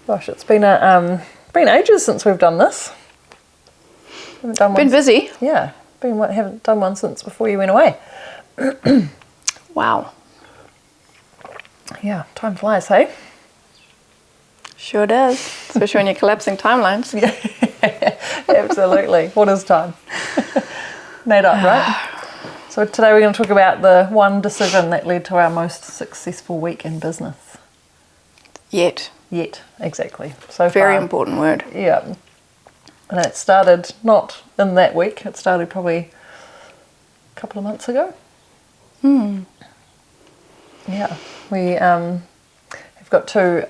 Gosh, it's been ages since we've done this. Haven't done Been busy. Yeah, haven't done one since before you went away. Wow. Yeah, time flies, hey? Sure does. Especially when you're collapsing timelines. Yeah, absolutely. What is time? Made up, right? So today we're going to talk about the one decision that led to our most successful week in business. Yet. Exactly. So Very far. important word. Yeah. And it started not in that week. It started probably a couple of months ago. Yeah. We have got two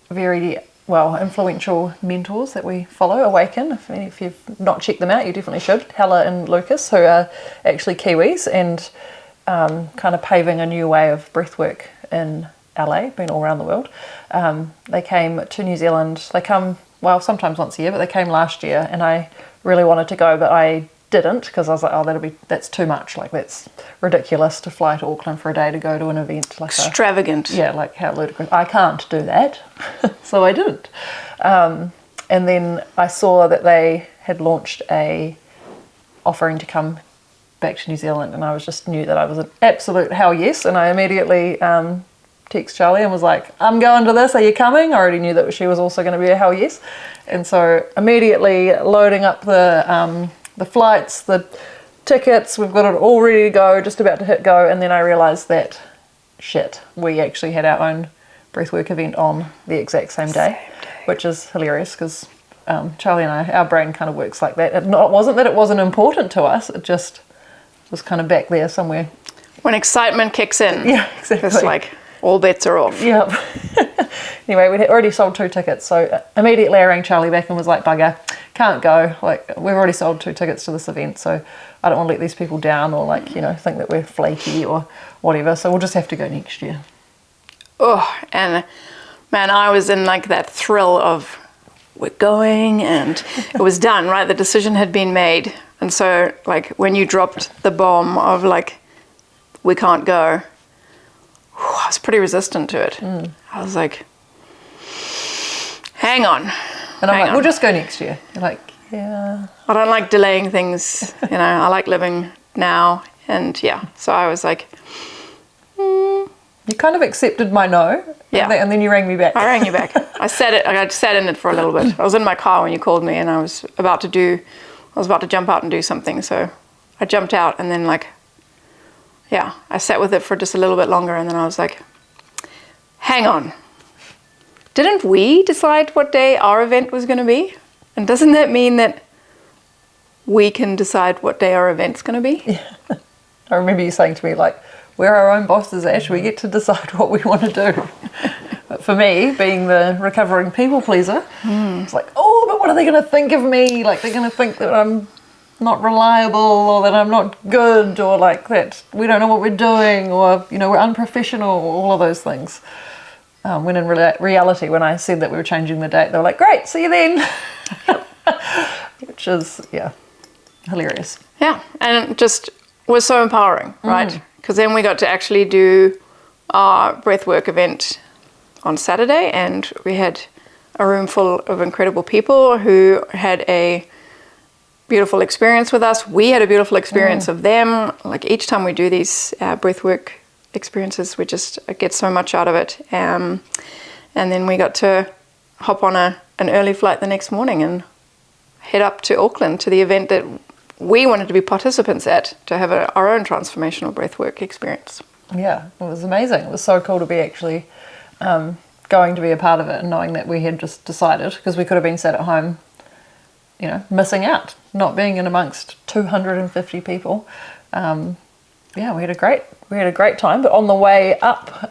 very influential mentors that we follow, Awaken. If you've not checked them out, you definitely should. Hella and Lucas, who are actually Kiwis and kind of paving a new way of breathwork in LA, been all around the world. They came to New Zealand. They come, sometimes once a year, but they came last year, and I really wanted to go, but I didn't, because I was like, that's too much. Like, that's ridiculous to fly to Auckland for a day to go to an event. Extravagant. Like how ludicrous. I can't do that. So I didn't. And then I saw that they had launched a offering to come back to New Zealand, and I just knew that I was an absolute hell yes, and I immediately text Charlie and was like, I'm going to this, are you coming? I already knew that she was also going to be a hell yes. And so immediately loading up the flights, the tickets, we've got it all ready to go, just about to hit go, and then I realised that, we actually had our own breathwork event on the exact same day. Which is hilarious because Charlie and our brain kind of works like that. It wasn't that it wasn't important to us, it just was kind of back there somewhere. When excitement kicks in. Yeah, exactly. It's like all bets are off. Yep. Anyway, we'd already sold 2 tickets, so immediately I rang Charlie back and was like, bugger, can't go. Like, we've already sold 2 tickets to this event, so I don't want to let these people down or think that we're flaky or whatever, so we'll just have to go next year. Oh, and man, I was in like that thrill of we're going, and it was done, right? The decision had been made. And so like when you dropped the bomb of like, we can't go, I was pretty resistant to it. I was like, hang on. And I'm like, we'll just go next year. You're like, yeah. I don't like delaying things, I like living now. And yeah, so I was like, You kind of accepted my no. Yeah. And then you rang me back. I rang you back. I sat in it for a little bit. I was in my car when you called me, and I was about to jump out and do something. So I jumped out, and then I sat with it for just a little bit longer, and then I was like, hang on. Didn't we decide what day our event was going to be? And doesn't that mean that we can decide what day our event's going to be? Yeah. I remember you saying to me, like, we're our own bosses, Ash. We get to decide what we want to do. But for me, being the recovering people pleaser, it's like, but what are they going to think of me? Like, they're going to think that I'm not reliable, or that I'm not good, or like that we don't know what we're doing, or we're unprofessional, all of those things. When in reality, when I said that we were changing the date, they were like, great, see you then. Which is hilarious. Yeah, and it just was so empowering, right? Because then we got to actually do our breathwork event on Saturday, and we had a room full of incredible people who had a beautiful experience with us. We had a beautiful experience of them. Like, each time we do these breathwork experiences, we just get so much out of it. And then we got to hop on an early flight the next morning and head up to Auckland to the event that we wanted to be participants at, to have our own transformational breathwork experience. Yeah, it was amazing. It was so cool to be actually going to be a part of it, and knowing that we had just decided, because we could have been sat at home, missing out, not being in amongst 250 people. We had a great time. But on the way up,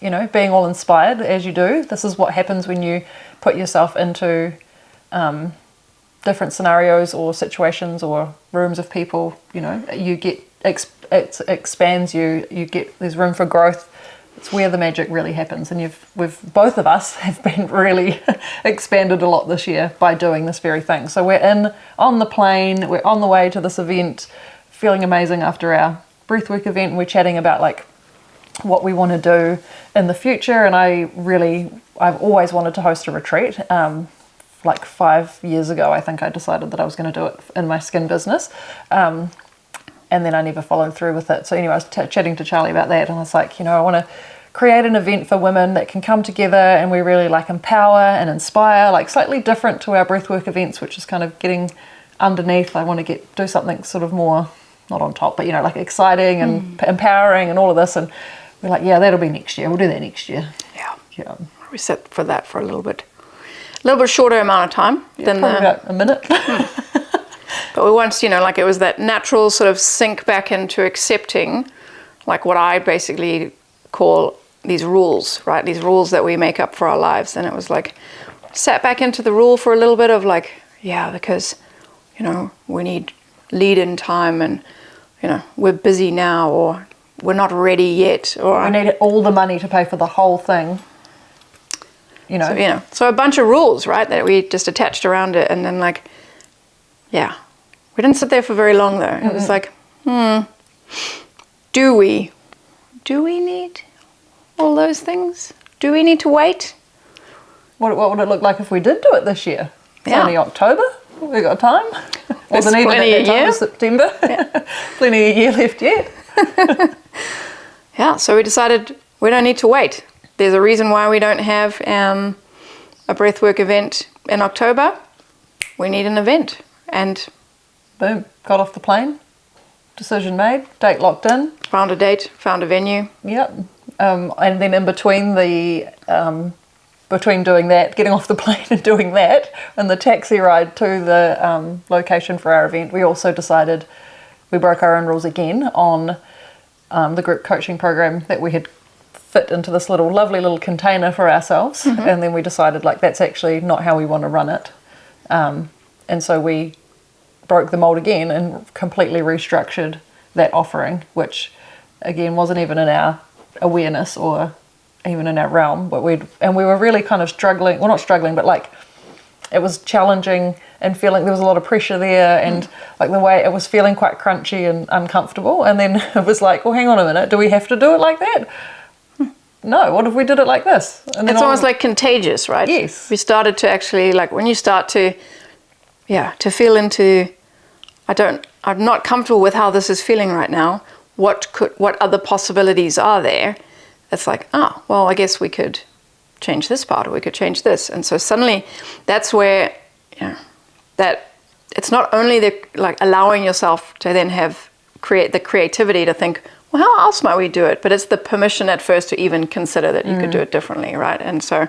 being all inspired as you do. This is what happens when you put yourself into different scenarios or situations or rooms of people. You get it expands you. There's room for growth. It's where the magic really happens, and we've both of us have been really expanded a lot this year by doing this very thing. So we're on the plane, we're on the way to this event, feeling amazing after our breathwork event, and we're chatting about what we want to do in the future. And I've always wanted to host a retreat. Like 5 years ago, I think I decided that I was going to do it in my skin business. And then I never followed through with it. So anyway, I was chatting to Charlie about that, and I was like, I want to create an event for women that can come together and we really like empower and inspire, like slightly different to our breathwork events, which is kind of getting underneath. I want to do something sort of more, not on top, but like exciting and empowering and all of this. And we're like, yeah, that'll be next year. We'll do that next year. Yeah. We set for that for a little bit shorter amount of time than probably about a minute. But we once, like it was that natural sort of sink back into accepting, like what I basically call these rules, right? These rules that we make up for our lives. And it was like, sat back into the rule for a little bit of like, yeah, because, we need lead-in time and, we're busy now, or we're not ready yet, or we need all the money to pay for the whole thing. So a bunch of rules, right, that we just attached around it. And then like, yeah, we didn't sit there for very long though. It was like, do we need all those things? Do we need to wait? What would it look like if we did do it this year? It's Yeah. only October. We got time. Wasn't even plenty at that of time year. of September. Yeah. Plenty of year left yet. Yeah, so we decided we don't need to wait. There's a reason why we don't have a breathwork event in October. We need an event. And Boom. Got off the plane. Decision made. Date locked in. found a date, found a venue. Yep. And then in between between doing that, getting off the plane and doing that, and the taxi ride to the location for our event, we also decided we broke our own rules again on the group coaching program that we had fit into this lovely little container for ourselves. And then we decided like that's actually not how we want to run it. And so we broke the mold again and completely restructured that offering, which again wasn't even in our awareness or even in our realm. But we were really kind of struggling, well not struggling, but like it was challenging and feeling there was a lot of pressure there, and like the way it was feeling quite crunchy and uncomfortable. And then it was like, well, hang on a minute, do we have to do it like that? No, what if we did it like this? And then It's almost like contagious, right? Yes. We started to actually, like when you start to feel into, I'm not comfortable with how this is feeling right now. What other possibilities are there? It's like, well, I guess we could change this part, or we could change this. And so suddenly that's where, that it's not only the like allowing yourself to then create the creativity to think, well, how else might we do it? But it's the permission at first to even consider that you could do it differently, right? And so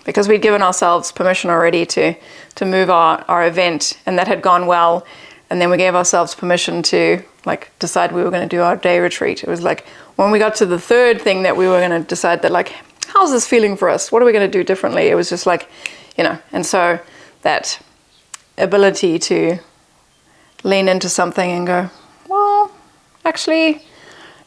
because we'd given ourselves permission already to move our event, and that had gone well, and then we gave ourselves permission to like decide we were going to do our day retreat. It was like when we got to the third thing that we were going to decide that like, how's this feeling for us? What are we going to do differently? It was just like, and so that ability to lean into something and go, well, actually,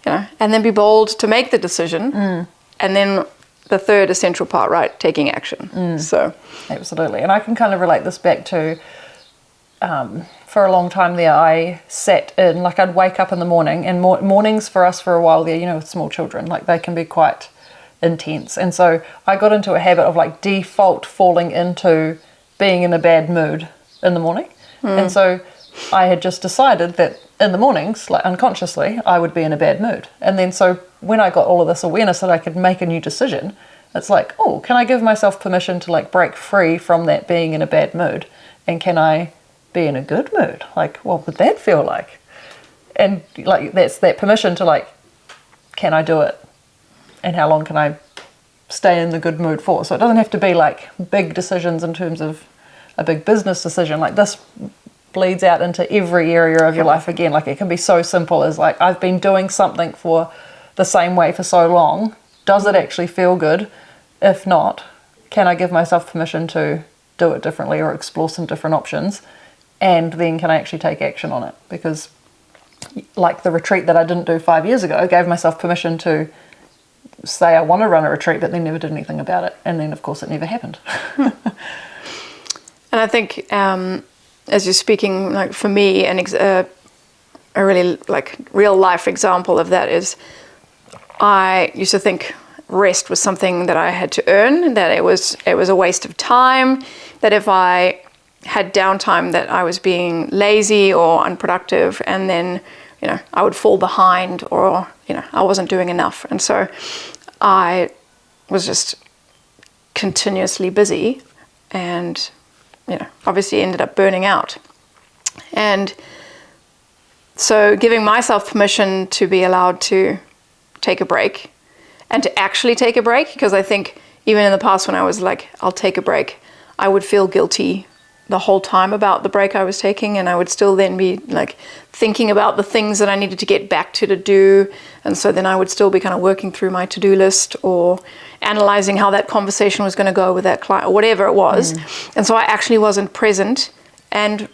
and then be bold to make the decision. And then the third essential part, right, taking action. So absolutely. And I can kind of relate this back to, for a long time there, I sat in, like I'd wake up in the morning, and mornings for us for a while there, with small children, like they can be quite intense. And so I got into a habit of like default falling into being in a bad mood in the morning. And so I had just decided that in the mornings, like unconsciously, I would be in a bad mood. And then so when I got all of this awareness that I could make a new decision, it's like, oh, can I give myself permission to like break free from that being in a bad mood? And can I be in a good mood? Like, what would that feel like? And like that's that permission to like, can I do it? And how long can I stay in the good mood for? So it doesn't have to be like big decisions in terms of a big business decision. Like this bleeds out into every area of your life again. Like it can be so simple as like, I've been doing something for the same way for so long. Does it actually feel good? If not, can I give myself permission to do it differently or explore some different options? And then can I actually take action on it? Because like the retreat that I didn't do 5 years ago, I gave myself permission to say I want to run a retreat, but then never did anything about it. And then of course it never happened. And I think as you're speaking, like for me, a really like real life example of that is I used to think rest was something that I had to earn, that it was a waste of time, that if I had downtime that I was being lazy or unproductive, and then, you know, I would fall behind, or, you know, I wasn't doing enough. And so I was just continuously busy, and, you know, obviously ended up burning out. And so giving myself permission to be allowed to take a break, and to actually take a break, because I think even in the past when I was like, I'll take a break, I would feel guilty the whole time about the break I was taking, and I would still then be like thinking about the things that I needed to get back to do, and so then I would still be kind of working through my to-do list or analyzing how that conversation was going to go with that client or whatever it was. And so I actually wasn't present and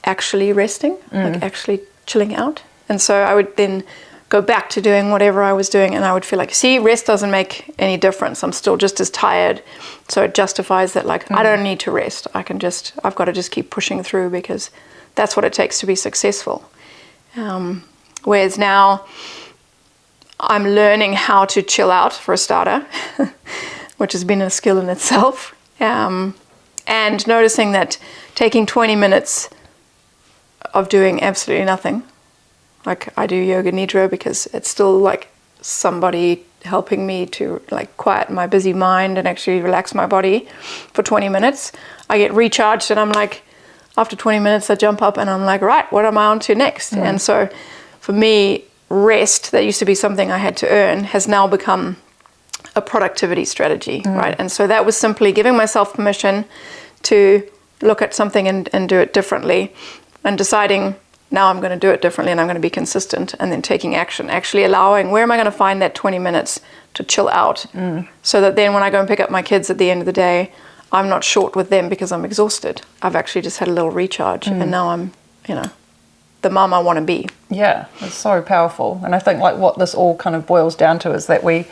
actually resting, like actually chilling out. And so I would then go back to doing whatever I was doing, and I would feel like, see, rest doesn't make any difference. I'm still just as tired. So it justifies that, like, I don't need to rest. I've got to just keep pushing through, because that's what it takes to be successful. Whereas now I'm learning how to chill out, for a starter, which has been a skill in itself. And noticing that taking 20 minutes of doing absolutely nothing, like I do yoga nidra because it's still like somebody helping me to like quiet my busy mind and actually relax my body for 20 minutes. I get recharged, and I'm like, after 20 minutes I jump up and I'm like, right, what am I on to next? And so for me, rest, that used to be something I had to earn, has now become a productivity strategy, right? And so that was simply giving myself permission to look at something and do it differently, and deciding, now I'm going to do it differently and I'm going to be consistent, and then taking action, actually allowing, where am I going to find that 20 minutes to chill out, so that then when I go and pick up my kids at the end of the day, I'm not short with them because I'm exhausted. I've actually just had a little recharge, and now I'm, you know, the mum I want to be. Yeah, it's so powerful. And I think like what this all kind of boils down to is that we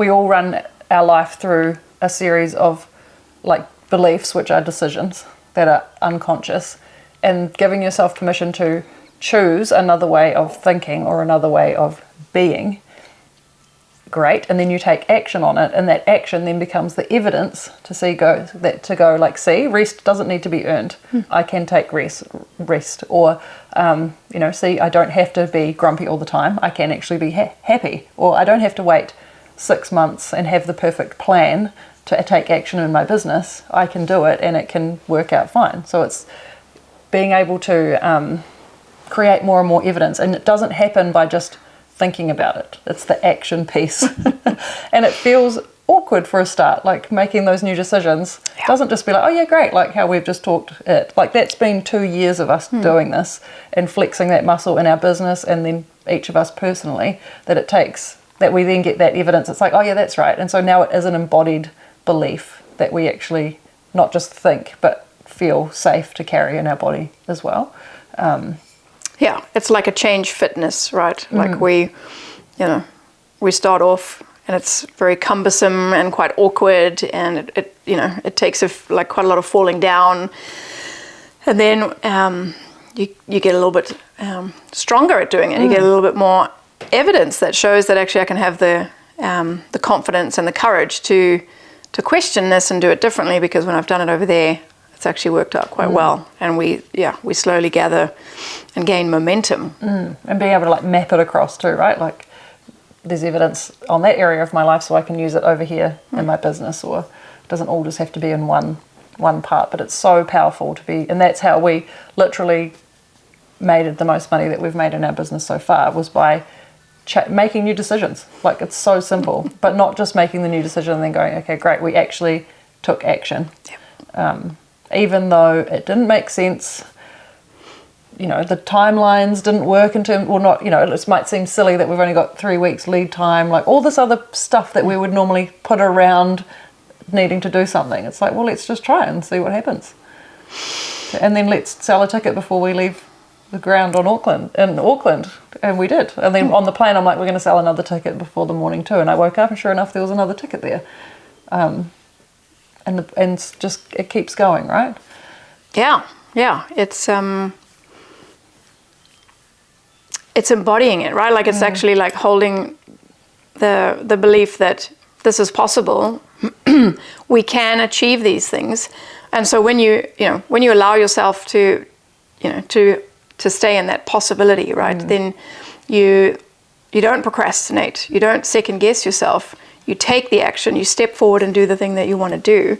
all run our life through a series of like beliefs, which are decisions that are unconscious, and giving yourself permission to choose another way of thinking or another way of being, great, and then you take action on it, and that action then becomes the evidence to go like, see, rest doesn't need to be earned. I can take rest, or you know, see, I don't have to be grumpy all the time. I can actually be happy, or I don't have to wait 6 months and have the perfect plan to take action in my business. I can do it, and it can work out fine. So it's being able to create more and more evidence, and it doesn't happen by just thinking about it. It's the action piece. And it feels awkward for a start, like making those new decisions. It doesn't just be like, oh yeah, great, like how we've just talked it. Like that's been 2 years of us doing this and flexing that muscle in our business, and then each of us personally, that it takes, that we then get that evidence. It's like, oh yeah, that's right. And so now it is an embodied belief that we actually not just think, but feel safe to carry in our body as well. Yeah, it's like a change fitness, right? Like we start off and it's very cumbersome and quite awkward, and it takes quite a lot of falling down, and then you get a little bit stronger at doing it. You get a little bit more evidence that shows that actually I can have the confidence and the courage to question this and do it differently, because when I've done it over there, it's actually worked out quite well, and we slowly gather and gain momentum. And being able to like map it across too, right? Like there's evidence on that area of my life, so I can use it over here in my business, or it doesn't all just have to be in one part, but it's so powerful to be, and that's how we literally made it the most money that we've made in our business so far, was by making new decisions. Like it's so simple, but not just making the new decision and then going, okay, great, we actually took action. Yep. Even though it didn't make sense, the timelines didn't work in terms, or not, it might seem silly that we've only got 3 weeks lead time, like all this other stuff that we would normally put around needing to do something. It's like, well, let's just try and see what happens. And then let's sell a ticket before we leave the ground in Auckland. And we did. And then on the plane, I'm like, we're going to sell another ticket before the morning too. And I woke up and sure enough, there was another ticket there. And just it keeps going, right? Yeah. It's embodying it, right? Like it's actually like holding the belief that this is possible, we can achieve these things. And so when you allow yourself to, to stay in that possibility, right, then you don't procrastinate, you don't second guess yourself, you take the action, you step forward and do the thing that you want to do,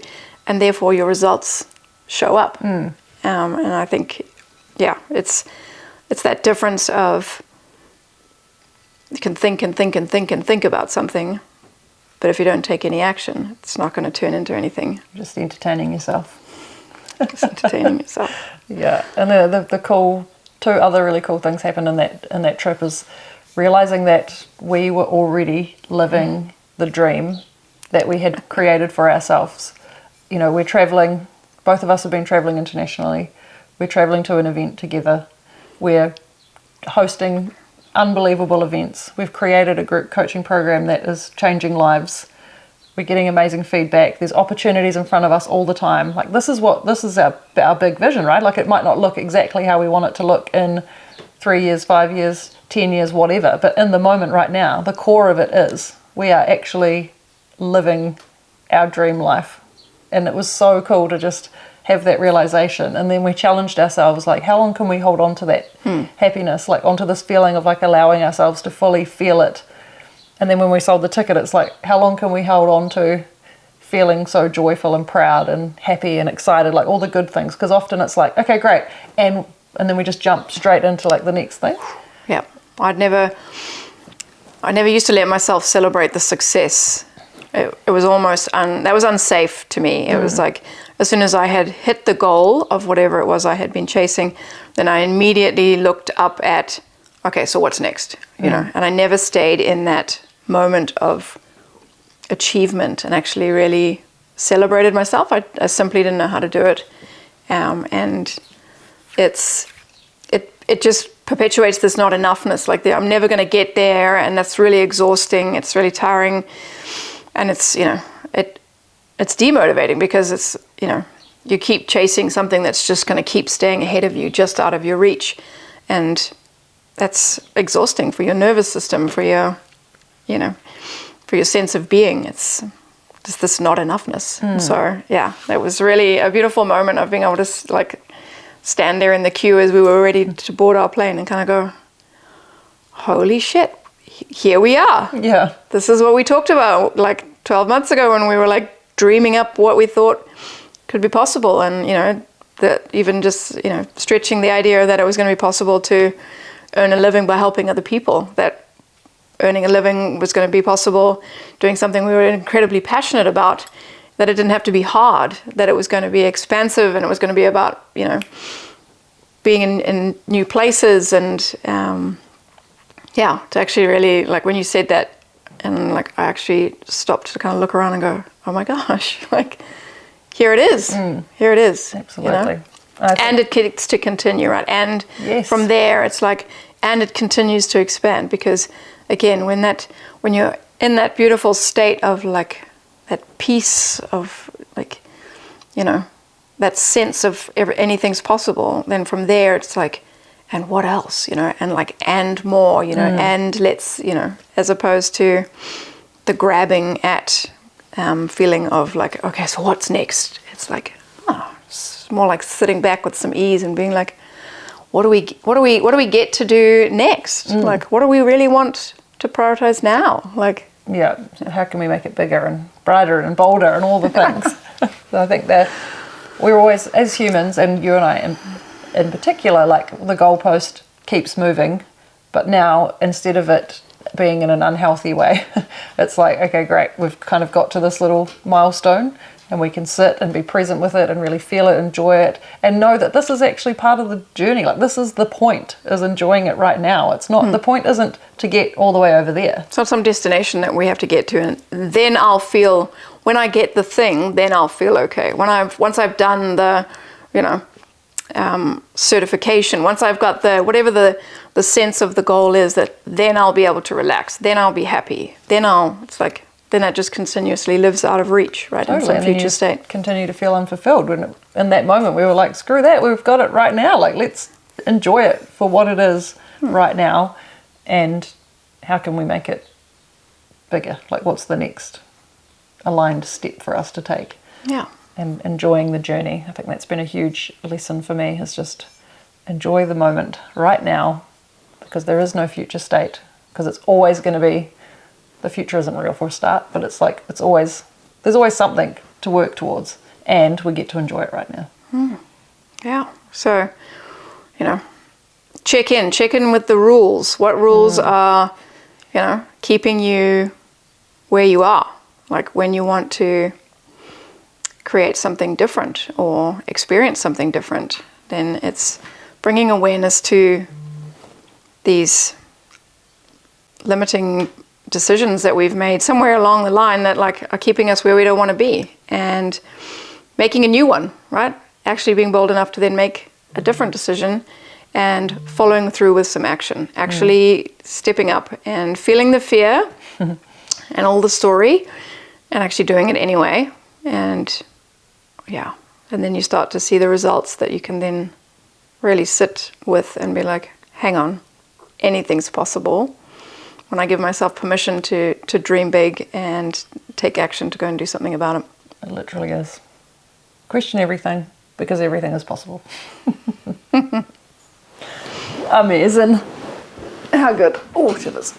and therefore your results show up. And I think, it's that difference of, you can think and think and think and think about something, but if you don't take any action, it's not going to turn into anything. Just entertaining yourself. Just entertaining yourself. Yeah, and the cool, two other really cool things happened in that trip is realizing that we were already living the dream that we had created for ourselves. We're traveling, both of us have been traveling internationally. We're traveling to an event together. We're hosting unbelievable events. We've created a group coaching program that is changing lives. We're getting amazing feedback. There's opportunities in front of us all the time. Like this is our big vision, right? Like it might not look exactly how we want it to look in 3 years, 5 years, 10 years, whatever. But in the moment right now, the core of it is we are actually living our dream life. And it was so cool to just have that realization. And then we challenged ourselves, like, how long can we hold on to that happiness, like onto this feeling of like allowing ourselves to fully feel it. And then when we sold the ticket, it's like, how long can we hold on to feeling so joyful and proud and happy and excited, like all the good things? Because often it's like, okay, great. And then we just jump straight into like the next thing. Yeah. I never used to let myself celebrate the success. It was almost, that was unsafe to me. It was like, as soon as I had hit the goal of whatever it was I had been chasing, then I immediately looked up at, okay, so what's next? And I never stayed in that moment of achievement and actually really celebrated myself. I simply didn't know how to do it. And it just perpetuates this not enoughness, like I'm never going to get there, and that's really exhausting, it's really tiring, and it's demotivating because it's, you keep chasing something that's just going to keep staying ahead of you, just out of your reach, and that's exhausting for your nervous system, for your sense of being. It's just this not enoughness. So yeah, that was really a beautiful moment of being able to like stand there in the queue as we were ready to board our plane and kind of go, holy shit, here we are. Yeah. This is what we talked about like 12 months ago when we were like dreaming up what we thought could be possible. And, that even just, stretching the idea that it was going to be possible to earn a living by helping other people, that earning a living was going to be possible doing something we were incredibly passionate about, that it didn't have to be hard, that it was going to be expansive, and it was going to be about, being in new places. And to actually really, like when you said that, and like I actually stopped to kind of look around and go, oh my gosh, like here it is. Here it is. Absolutely. And it gets to continue, right? And from there it's like, and it continues to expand, because again, when you're in that beautiful state of like that peace of like, that sense of anything's possible, then from there it's like, and what else, and like, and more, and let's, as opposed to the grabbing at feeling of like, okay, so what's next? It's like, it's more like sitting back with some ease and being like, what do we get to do next? Like, what do we really want to prioritize now? Like, yeah, how can we make it bigger and brighter and bolder and all the things? So I think that we're always, as humans, and you and I in particular, like the goalpost keeps moving, but now instead of it being in an unhealthy way, it's like, okay, great, we've kind of got to this little milestone, and we can sit and be present with it and really feel it, enjoy it, and know that this is actually part of the journey. Like, this is the point, is enjoying it right now. It's not, the point isn't to get all the way over there. It's not some destination that we have to get to, and then I'll feel, when I get the thing, then I'll feel okay. Once I've done the, certification, once I've got whatever the sense of the goal is, that then I'll be able to relax, then I'll be happy, then that just continuously lives out of reach, right? Totally. In some future state. Continue to feel unfulfilled. When in that moment we were like, screw that, we've got it right now. Like, let's enjoy it for what it is right now, and how can we make it bigger? Like, what's the next aligned step for us to take? Yeah. And enjoying the journey. I think that's been a huge lesson for me, is just enjoy the moment right now, because there is no future state, because it's always going to be, the future isn't real for a start, but it's like, there's always something to work towards, and we get to enjoy it right now. Yeah. So, check in with the rules. What rules are, keeping you where you are? Like, when you want to create something different or experience something different, then it's bringing awareness to these limiting decisions that we've made somewhere along the line that are keeping us where we don't want to be, and making a new one, right? Actually being bold enough to then make a different decision and following through with some action, actually stepping up and feeling the fear and all the story and actually doing it anyway. And and then you start to see the results that you can then really sit with and be like, hang on, anything's possible. When I give myself permission to dream big and take action to go and do something about it. It literally is. Question everything, because everything is possible. Amazing. How good. Oh, shit is.